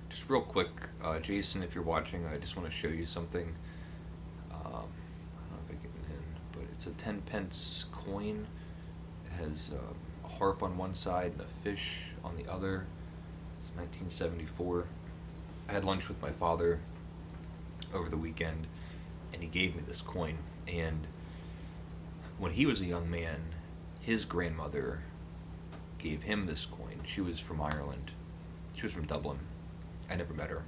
Just real quick, Jason, if you're watching, I just want to show you something. I don't know if I get it in, but it's a 10 pence coin. It has a harp on one side and a fish on the other. It's 1974. I had lunch with my father over the weekend, and he gave me this coin. And when he was a young man, his grandmother gave him this coin. She was from Ireland. She was from Dublin. I never met her.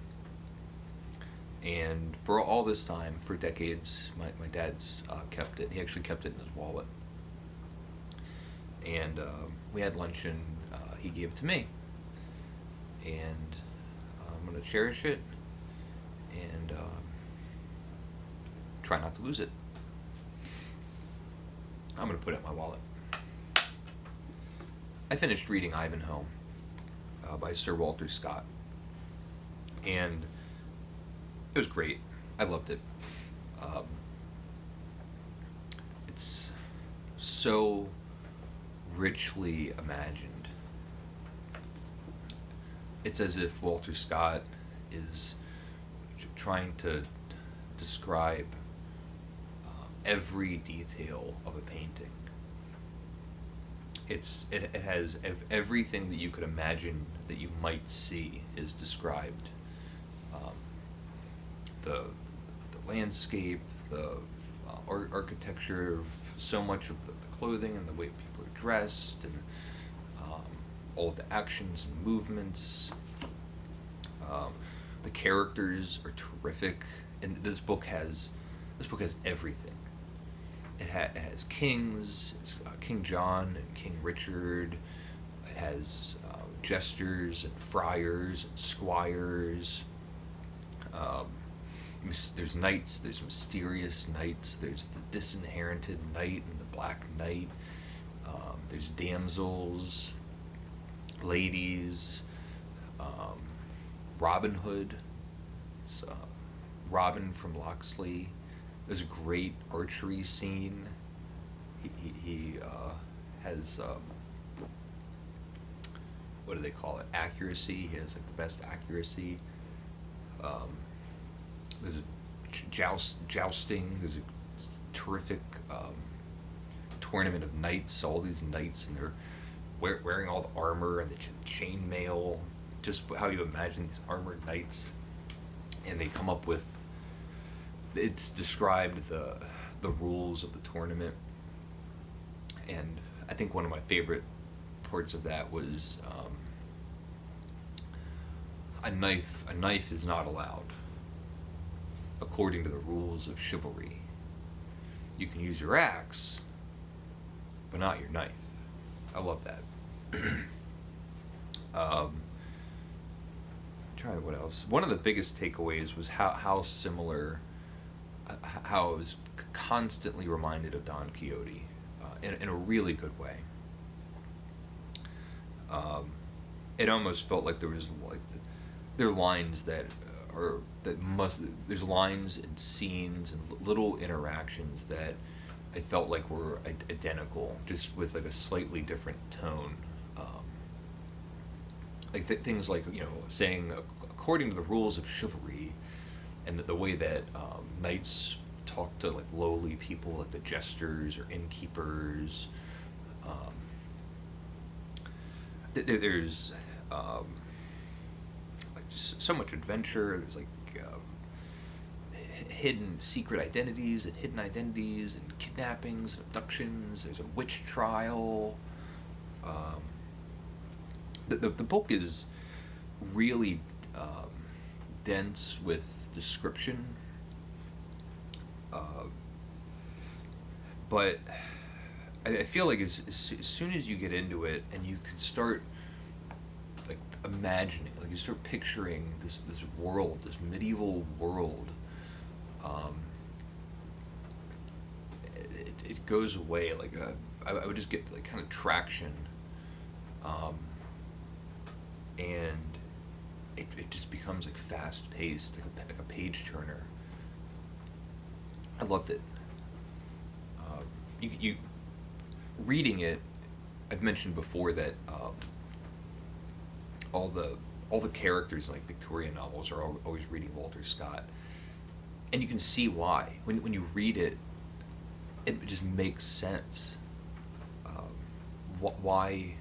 And for all this time, for decades, my dad's kept it. He actually kept it in his wallet. And we had lunch, and he gave it to me. And I'm going to cherish it and try not to lose it. I'm going to put it in my wallet. I finished reading Ivanhoe by Sir Walter Scott. And it was great. I loved it. It's so richly imagined. It's as if Walter Scott is trying to describe every detail of a painting. It has everything that you could imagine that you might see is described. The landscape, the architecture, so much of the clothing and the way people are dressed, and all of the actions and movements. The characters are terrific, and this book has everything. It has kings. It's King John and King Richard. It has jesters and friars and squires. There's knights. There's mysterious knights. There's the disinherited knight and the black knight. There's damsels, ladies. Robin Hood. It's Robin from Locksley. There's a great archery scene. He has what do they call it? Accuracy. He has like the best accuracy. There's a jousting. There's a terrific tournament of knights. All these knights, and they're wearing all the armor and the chainmail. Just how you imagine these armored knights, and they come up with. It's described the rules of the tournament, and I think one of my favorite parts of that was a knife. A knife is not allowed according to the rules of chivalry. You can use your axe, but not your knife. I love that. Try what else. One of the biggest takeaways was how similar. How I was constantly reminded of Don Quixote in a really good way. It almost felt like there was there are lines there's lines and scenes and little interactions that I felt like were identical, just with like a slightly different tone. Things like saying according to the rules of chivalry. And the way that knights talk to like lowly people, like the jesters or innkeepers. There's like just so much adventure. There's like hidden secret identities and hidden identities and kidnappings and abductions. There's a witch trial. The book is really dense with description, but I feel like as soon as you get into it and you can start like imagining, like you start picturing this world, this medieval world, it goes away. Like I would just get like kind of traction, and it just becomes like fast paced, like a page turner. I loved it. You reading it, I've mentioned before that all all the characters in like Victorian novels are always reading Walter Scott, and you can see why. When you read it, it just makes sense. Why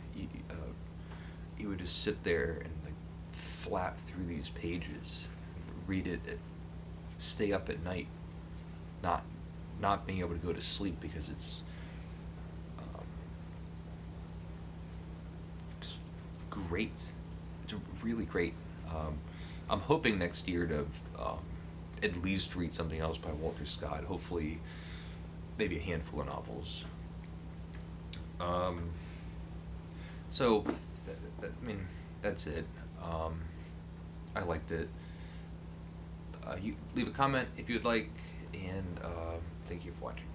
you would just sit there and like flap through these pages, read it, stay up at night, not not being able to go to sleep because it's um, just great. It's really great. Um, I'm hoping next year to um, at least read something else by Walter Scott. Hopefully, maybe a handful of novels. Um, so, I mean, that's it. Um, I liked it. You leave a comment if you'd like, and thank you for watching.